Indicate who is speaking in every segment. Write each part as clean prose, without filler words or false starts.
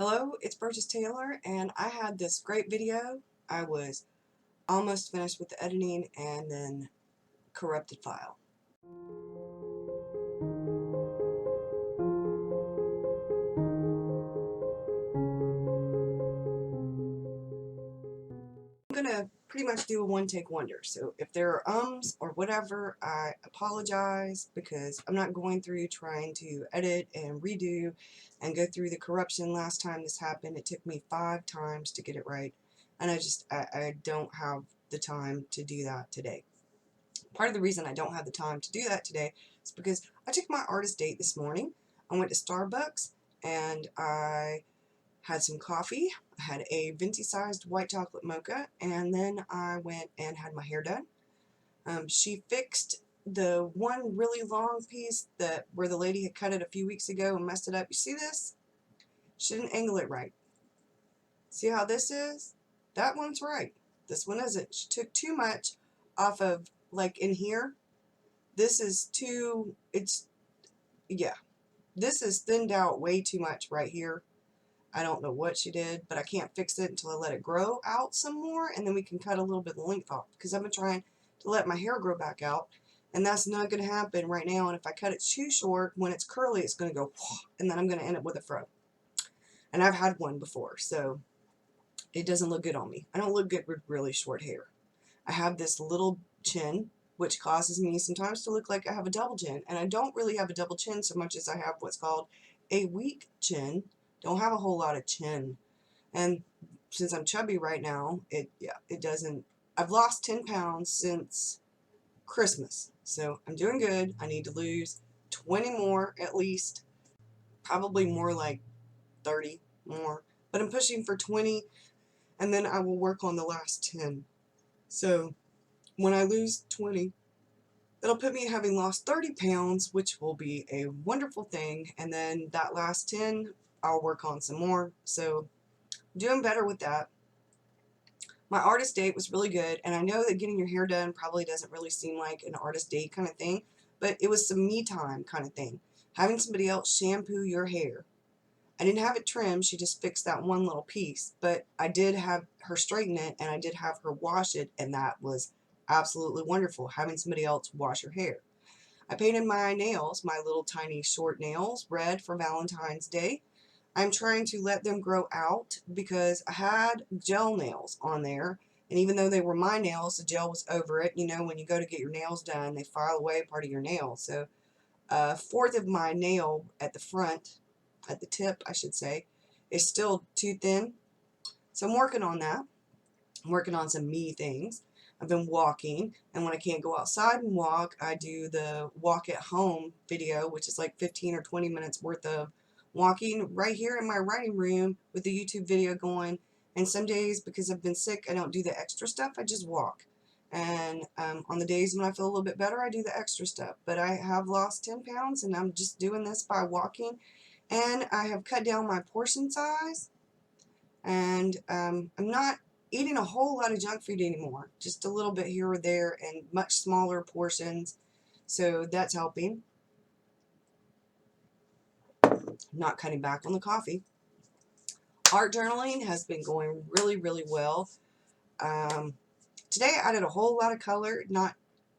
Speaker 1: Hello, it's Burgess Taylor, and I had this great video. I was almost finished with the editing and then corrupted file. I'm gonna pretty much do a one-take wonder, so if there are ums or whatever, I apologize because I'm not going through trying to edit and redo and go through the corruption. Last time this happened, it took me 5 times to get it right, and I don't have the time to do that today. Part of the reason I don't have the time to do that today is because I took my artist date this morning. I went to Starbucks and I had some coffee. I had a venti-sized white chocolate mocha, and then I went and had my hair done. She fixed the one really long piece where the lady had cut it a few weeks ago and messed it up. You see this? She didn't angle it right. See how this is? That one's right. This one isn't. She took too much off of, like, in here. This is too, yeah. This is thinned out way too much right here. I don't know what she did, but I can't fix it until I let it grow out some more, and then we can cut a little bit of the length off, because I've been trying to let my hair grow back out, and that's not going to happen right now, and if I cut it too short, when it's curly, it's going to go, and then I'm going to end up with a fro. And I've had one before, so it doesn't look good on me. I don't look good with really short hair. I have this little chin, which causes me sometimes to look like I have a double chin, and I don't really have a double chin so much as I have what's called a weak chin. Don't have a whole lot of chin, and since I'm chubby right now, it doesn't. I've lost 10 pounds since Christmas, so I'm doing good. I need to lose 20 more at least, probably more like 30 more, but I'm pushing for 20, and then I will work on the last 10. So when I lose 20, it'll put me having lost 30 pounds, which will be a wonderful thing, and then that last 10, I'll work on some more. So doing better with that. My artist date was really good, and I know that getting your hair done probably doesn't really seem like an artist date kind of thing, but it was some me time kind of thing. Having somebody else shampoo your hair. I didn't have it trimmed, she just fixed that one little piece, but I did have her straighten it, and I did have her wash it, and that was absolutely wonderful, having somebody else wash your hair. I painted my nails, my little tiny short nails, red for Valentine's Day. I'm trying to let them grow out because I had gel nails on there, and even though they were my nails, the gel was over it. You know, when you go to get your nails done, they file away part of your nail. So a fourth of my nail at the front, at the tip, I should say, is still too thin. So I'm working on that. I'm working on some me things. I've been walking, and when I can't go outside and walk, I do the walk at home video, which is like 15 or 20 minutes worth of walking right here in my writing room with the YouTube video going. And some days, because I've been sick, I don't do the extra stuff, I just walk. And on the days when I feel a little bit better, I do the extra stuff. But I have lost 10 pounds, and I'm just doing this by walking. And I have cut down my portion size, and I'm not eating a whole lot of junk food anymore, just a little bit here or there and much smaller portions, so that's helping. I'm not cutting back on the coffee. Art journaling has been going really well. Today I added a whole lot of color.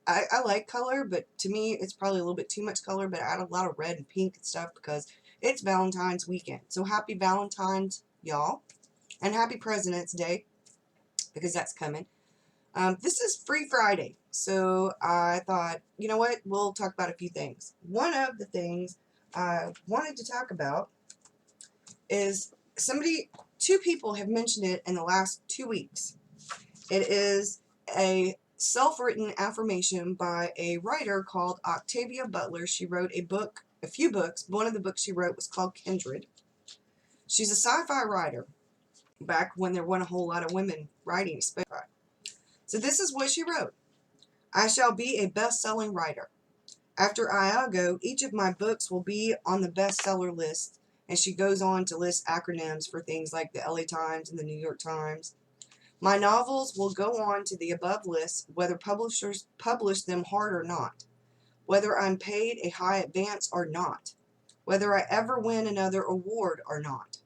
Speaker 1: I like color, but to me it's probably a little bit too much color, but I added a lot of red and pink and stuff because it's Valentine's weekend. So happy Valentine's, y'all, and happy President's Day, because that's coming. This is Free Friday, so I thought, you know what, we'll talk about a few things. One of the things I wanted to talk about is two people have mentioned it in the last 2 weeks. It is a self-written affirmation by a writer called Octavia Butler. She wrote a few books. One of the books she wrote was called Kindred. She's a sci-fi writer, back when there weren't a whole lot of women writing sci-fi. So this is what she wrote. I shall be a best-selling writer. After Iago, each of my books will be on the bestseller list, and she goes on to list acronyms for things like the LA Times and the New York Times. My novels will go on to the above list, whether publishers publish them hard or not, whether I'm paid a high advance or not, whether I ever win another award or not.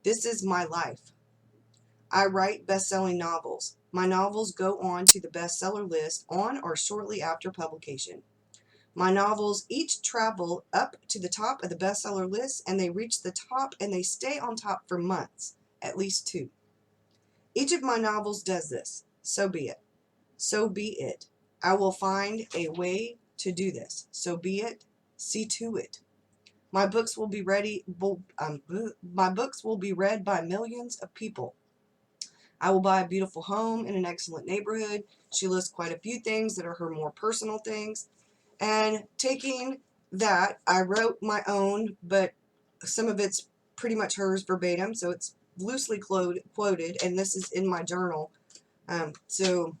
Speaker 1: This is my life. I write best-selling novels. My novels go on to the bestseller list on or shortly after publication. My novels each travel up to the top of the bestseller list, and they reach the top and they stay on top for months, at least 2. Each of my novels does this. So be it. So be it. I will find a way to do this. So be it. See to it. My books will be my books will be read by millions of people. I will buy a beautiful home in an excellent neighborhood. She lists quite a few things that are her more personal things. And taking that, I wrote my own, but some of it's pretty much hers verbatim, so it's loosely quoted, and this is in my journal. So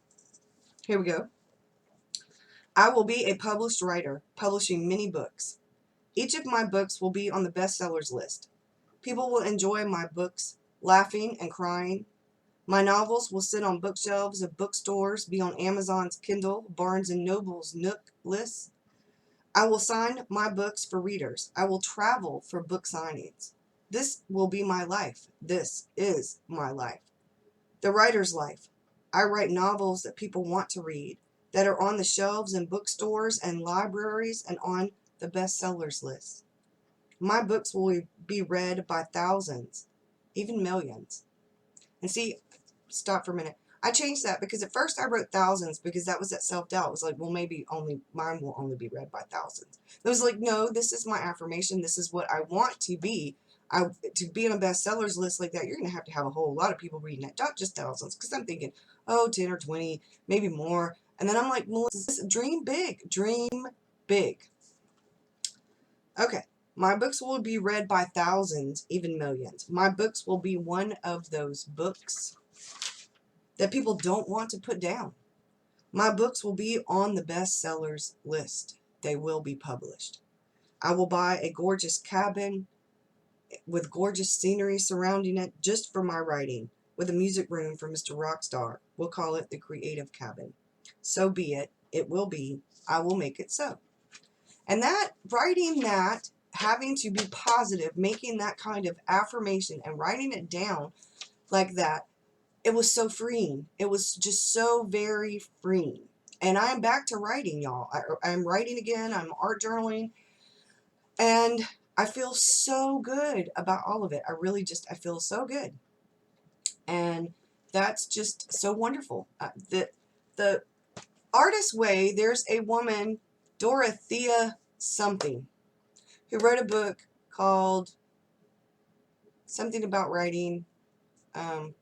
Speaker 1: here we go. I will be a published writer, publishing many books. Each of my books will be on the bestsellers list. People will enjoy my books, laughing and crying. My novels will sit on bookshelves of bookstores, be on Amazon's Kindle, Barnes & Noble's Nook lists. I will sign my books for readers. I will travel for book signings. This will be my life. This is my life. The writer's life. I write novels that people want to read, that are on the shelves in bookstores and libraries and on the bestsellers list. My books will be read by thousands, even millions. And see, stop for a minute. I changed that because at first I wrote thousands because that was that self-doubt. It was like, well, maybe only mine will only be read by thousands. It was like, no, this is my affirmation. This is what I want to be. To be on a bestsellers list like that, you're going to have a whole lot of people reading it, not just thousands. Because I'm thinking, oh, 10 or 20, maybe more. And then I'm like, well, dream big. Dream big. Okay. My books will be read by thousands, even millions. My books will be one of those books that people don't want to put down. My books will be on the bestsellers list. They will be published. I will buy a gorgeous cabin with gorgeous scenery surrounding it just for my writing, with a music room for Mr. Rockstar. We'll call it the Creative Cabin. So be it. It will be. I will make it so. And that, writing that, having to be positive, making that kind of affirmation and writing it down like that, it was so freeing. It was just so very freeing. And I am back to writing, y'all. I'm writing again. I'm art journaling. And I feel so good about all of it. I feel so good. And that's just so wonderful. The Artist Way, there's a woman, Dorothea something, who wrote a book called something about writing,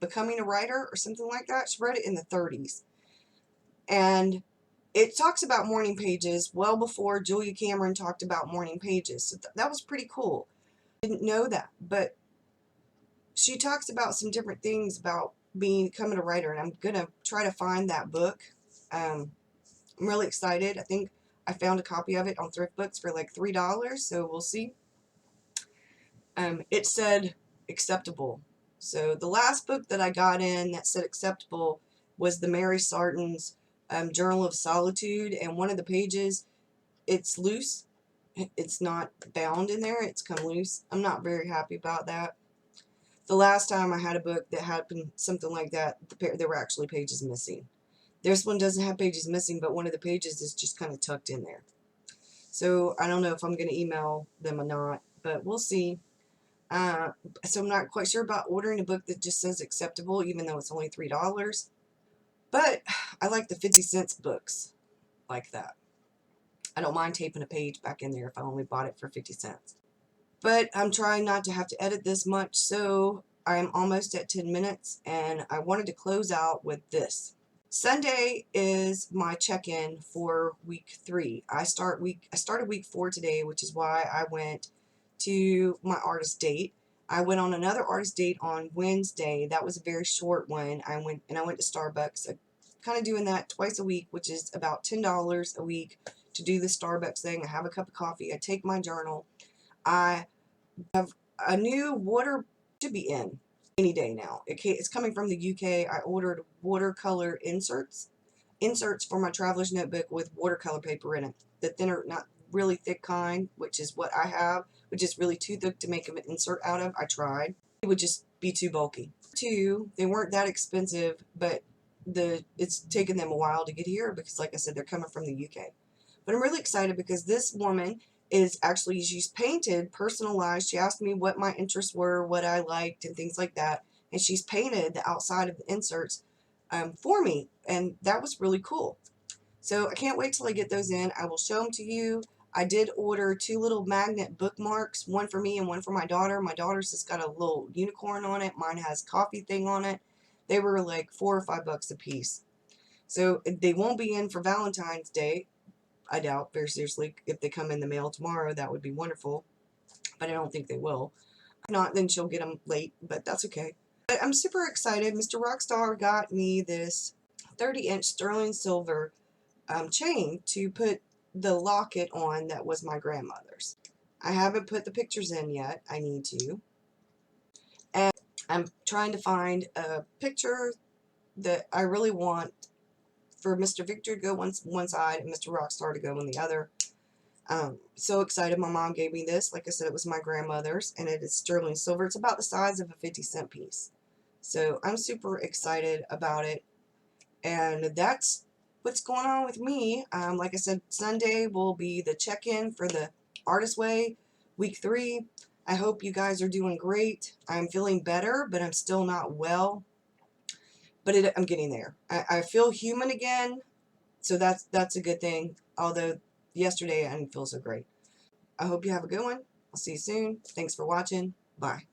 Speaker 1: Becoming a Writer or something like that. She wrote it in the 30s. And it talks about morning pages well before Julia Cameron talked about morning pages. So that was pretty cool. Didn't know that. But she talks about some different things about becoming a writer. And I'm going to try to find that book. I'm really excited. I think I found a copy of it on Thrift Books for like $3. So we'll see. It said acceptable. So the last book that I got in that said acceptable was the Mary Sarton's Journal of Solitude, and one of the pages, it's loose. It's not bound in there. It's come loose. I'm not very happy about that. The last time I had a book that happened something like that, there were actually pages missing. This one doesn't have pages missing, but one of the pages is just kind of tucked in there. So I don't know if I'm going to email them or not, but we'll see. So I'm not quite sure about ordering a book that just says acceptable, even though it's only $3. But I like the 50 cents books like that. I don't mind taping a page back in there if I only bought it for 50 cents. But I'm trying not to have to edit this much, so I'm almost at 10 minutes, and I wanted to close out with this. Sunday is my check-in for week 3. I started week 4 today, which is why I went to my artist date. I went on another artist date on Wednesday. That was a very short one. I went to Starbucks. I'm kind of doing that twice a week, which is about $10 a week to do the Starbucks thing. I have a cup of coffee. I take my journal. I have a new water to be in any day now. It's coming from the UK. I ordered watercolor inserts for my traveler's notebook with watercolor paper in it. The thinner, not really thick kind, which is what I have, which is really too thick to make an insert out of. I tried. it would just be too bulky. Two, they weren't that expensive, but it's taken them a while to get here because, like I said, they're coming from the UK. But I'm really excited because this woman is actually, she's painted, personalized. She asked me what my interests were, what I liked, and things like that. And she's painted the outside of the inserts for me. And that was really cool. So I can't wait till I get those in. I will show them to you. I did order 2 little magnet bookmarks, one for me and one for my daughter. My daughter's just got a little unicorn on it. Mine has coffee thing on it. They were like $4 or $5 a piece. So they won't be in for Valentine's Day. I doubt, very seriously. If they come in the mail tomorrow, that would be wonderful. But I don't think they will. If not, then she'll get them late, but that's okay. But I'm super excited. Mr. Rockstar got me this 30-inch sterling silver chain to put the locket on that was my grandmother's. I haven't put the pictures in yet. I need to. And I'm trying to find a picture that I really want for Mr. Victor to go one side and Mr. Rockstar to go on the other. So excited. My mom gave me this. Like I said, it was my grandmother's, and it is sterling silver. It's about the size of a 50-cent piece. So I'm super excited about it. And that's what's going on with me. Like I said, Sunday will be the check-in for the Artist Way, week 3. I hope you guys are doing great. I'm feeling better, but I'm still not well. But I'm getting there. I feel human again, so that's a good thing. Although yesterday I didn't feel so great. I hope you have a good one. I'll see you soon. Thanks for watching. Bye.